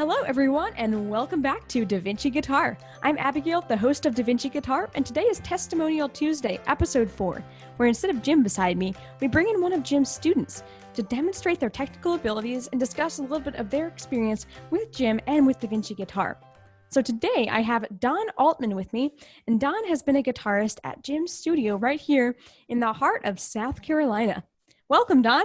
Hello, everyone, and welcome back to DaVinci Guitar. I'm Abigail, the host of DaVinci Guitar, and today is Testimonial Tuesday, episode 4, where instead of Jim beside me, we bring in one of Jim's students to demonstrate their technical abilities and discuss a little bit of their experience with Jim and with DaVinci Guitar. So today I have Don Altman with me, and Don has been a guitarist at Jim's studio right here in the heart of South Carolina. Welcome, Don.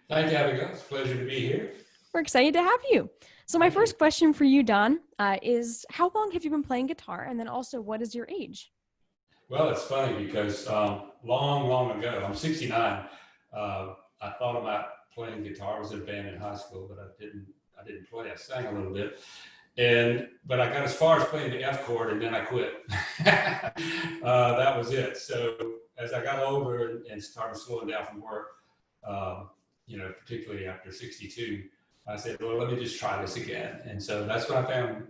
Thank you, Abigail. It's a pleasure to be here. We're excited to have you. So my first question for you, Don, is how long have you been playing guitar? And then also, what is your age? Well, it's funny because long ago, I'm 69, I thought about playing guitar. I was in a band in high school, but I didn't play. I sang a little bit. But I got as far as playing the F chord and then I quit. That was it. So as I got older and started slowing down from work, particularly after 62, I said, well, let me just try this again. And so that's when I found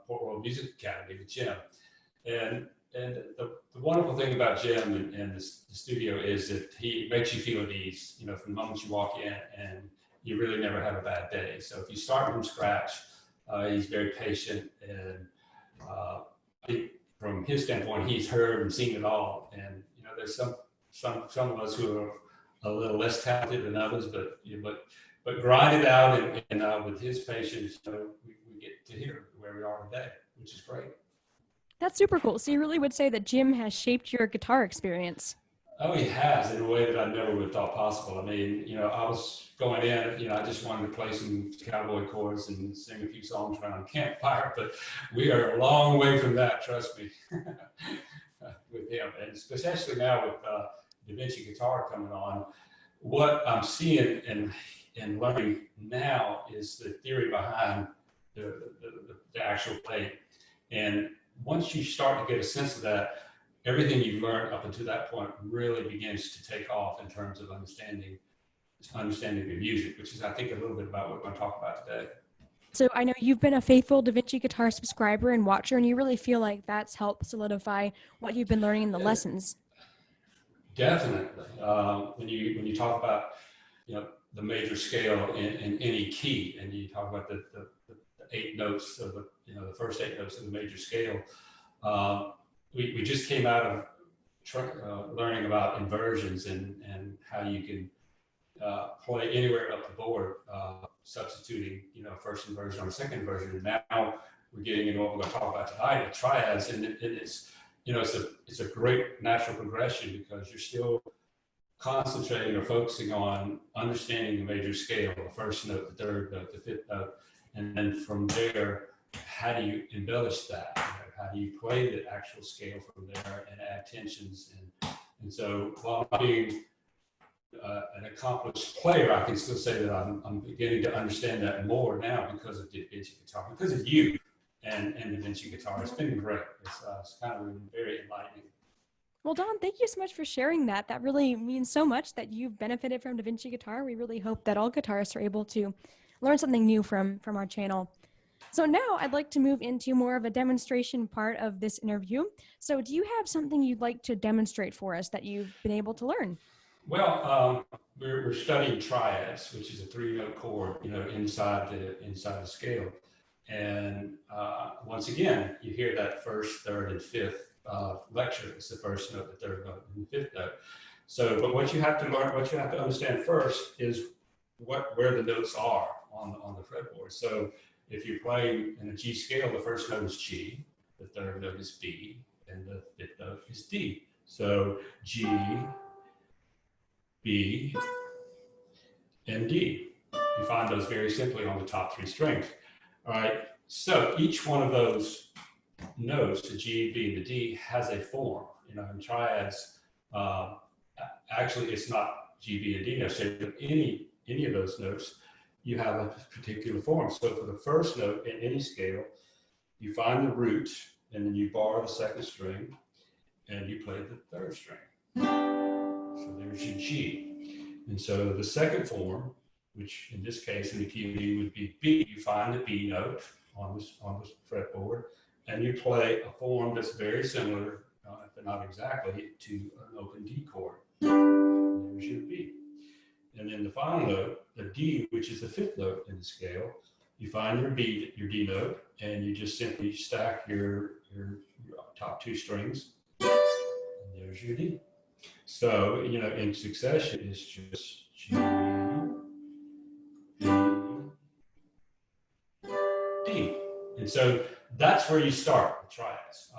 Port Royal Music Academy with Jim. And the wonderful thing about Jim and the studio is that he makes you feel at ease, from the moment you walk in, and you really never have a bad day. So if you start from scratch, he's very patient, and I think from his standpoint, he's heard and seen it all. And there's some of us who are a little less talented than others, but grind it out, and with his patience, we get to here where we are today, which is great. That's super cool. So you really would say that Jim has shaped your guitar experience? Oh, he has, in a way that I never would have thought possible. I mean, I was going in, I just wanted to play some cowboy chords and sing a few songs around a campfire, but we are a long way from that, trust me, with him. And especially now with DaVinci Guitar coming on, what I'm seeing and learning now is the theory behind the actual playing. And once you start to get a sense of that, everything you've learned up until that point really begins to take off in terms of understanding your music, which is, I think, a little bit about what we're going to talk about today. So I know you've been a faithful DaVinci Guitar subscriber and watcher, and you really feel like that's helped solidify what you've been learning in the lessons. Definitely. When you talk about, the major scale in any key, and you talk about the 8 notes of the first 8 notes of the major scale, we just came out of learning about inversions and how you can play anywhere up the board, substituting first inversion or second inversion. And now we're getting into what we're going to talk about tonight, the triads, and it's it's a great natural progression because you're still concentrating or focusing on understanding the major scale, the first note, the third note, the fifth note, and then from there, how do you embellish that? How do you play the actual scale from there and add tensions? And so while I'm being an accomplished player, I can still say that I'm beginning to understand that more now because of DaVinci Guitar, because of you and DaVinci Guitar. It's been great. It's kind of been very enlightening. Well, Don, thank you so much for sharing that. That really means so much that you've benefited from DaVinci Guitar. We really hope that all guitarists are able to learn something new from our channel. So now I'd like to move into more of a demonstration part of this interview. So do you have something you'd like to demonstrate for us that you've been able to learn? Well, we're studying triads, which is a 3-note chord, inside the scale. And once again, you hear that first, third, and fifth lecture. It's the first note, the third note, and the fifth note. So, but what you have to learn, what you have to understand first is where the notes are on the fretboard. So if you're playing in a G scale, the first note is G, the third note is B, and the fifth note is D. So G, B, and D. You find those very simply on the top 3 strings. All right, so each one of those notes, the G, B, and the D, has a form. In triads, actually it's not G, B, and D necessarily, but any of those notes, you have a particular form. So for the first note in any scale, you find the root, and then you bar the second string, and you play the third string. So there's your G. And so the second form, which in this case in the key of D would be B, you find the B note on this fretboard, and you play a form that's very similar, but not exactly, to an open D chord. And there's your B. And then the final note, the D, which is the 5th note in the scale, you find your D note, and you just simply stack your top two strings, and there's your D. So, in succession, it's just G, B, D. And so that's where you start with triads.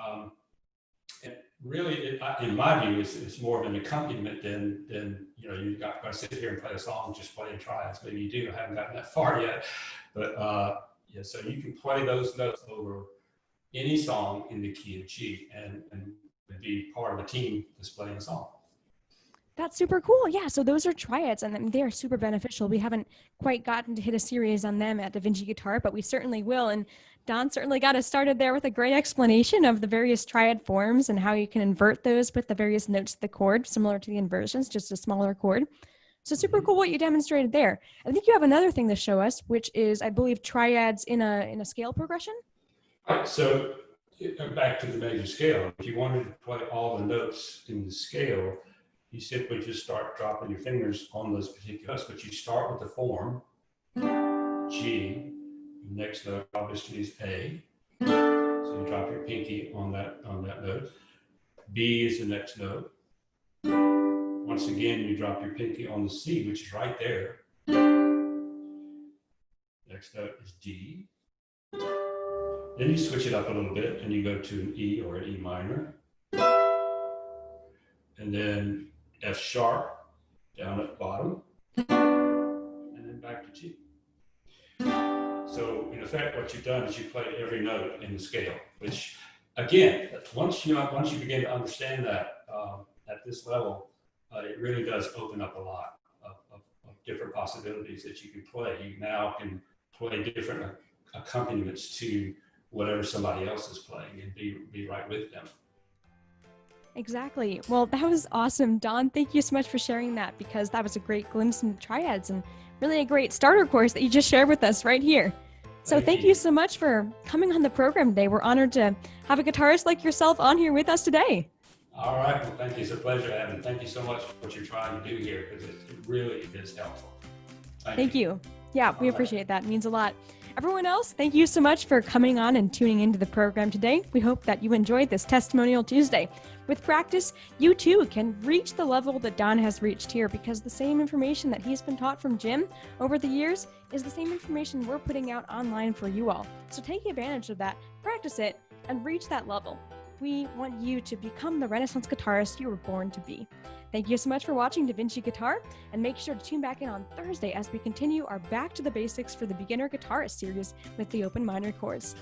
And really, in my view, it's more of an accompaniment than you've got to sit here and play a song just playing triads. Maybe you do. I haven't gotten that far yet. But so you can play those notes over any song in the key of G and be part of a team that's playing a song. That's super cool. Yeah, so those are triads, and they're super beneficial. We haven't quite gotten to hit a series on them at DaVinci Guitar, but we certainly will. And Don certainly got us started there with a great explanation of the various triad forms and how you can invert those with the various notes of the chord, similar to the inversions, just a smaller chord. So super cool what you demonstrated there. I think you have another thing to show us, which is, I believe, triads in a scale progression. Right. So back to the major scale. If you wanted to play all the notes in the scale, you simply just start dropping your fingers on those particular notes, but you start with the form G. The next note obviously is A. So you drop your pinky on that note. B is the next note. Once again, you drop your pinky on the C, which is right there. Next note is D. Then you switch it up a little bit and you go to an E or an E minor. And then F sharp down at the bottom. And then back to G. So in effect, what you've done is you played every note in the scale, which again, once you begin to understand that at this level, it really does open up a lot of different possibilities that you can play. You now can play different accompaniments to whatever somebody else is playing and be right with them. Exactly. Well, that was awesome, Don. Thank you so much for sharing that, because that was a great glimpse into triads and really a great starter course that you just shared with us right here. So thank you so much for coming on the program today. We're honored to have a guitarist like yourself on here with us today. All right. Well, thank you. It's a pleasure, Adam. Thank you so much for what you're trying to do here, because it really is helpful. Thank you. Yeah, we appreciate that. It means a lot. Everyone else, thank you so much for coming on and tuning into the program today. We hope that you enjoyed this Testimonial Tuesday. With practice, you too can reach the level that Don has reached here, because the same information that he's been taught from Jim over the years is the same information we're putting out online for you all. So take advantage of that, practice it, and reach that level. We want you to become the Renaissance guitarist you were born to be. Thank you so much for watching DaVinci Guitar, and make sure to tune back in on Thursday as we continue our Back to the Basics for the Beginner Guitarist series with the open minor chords.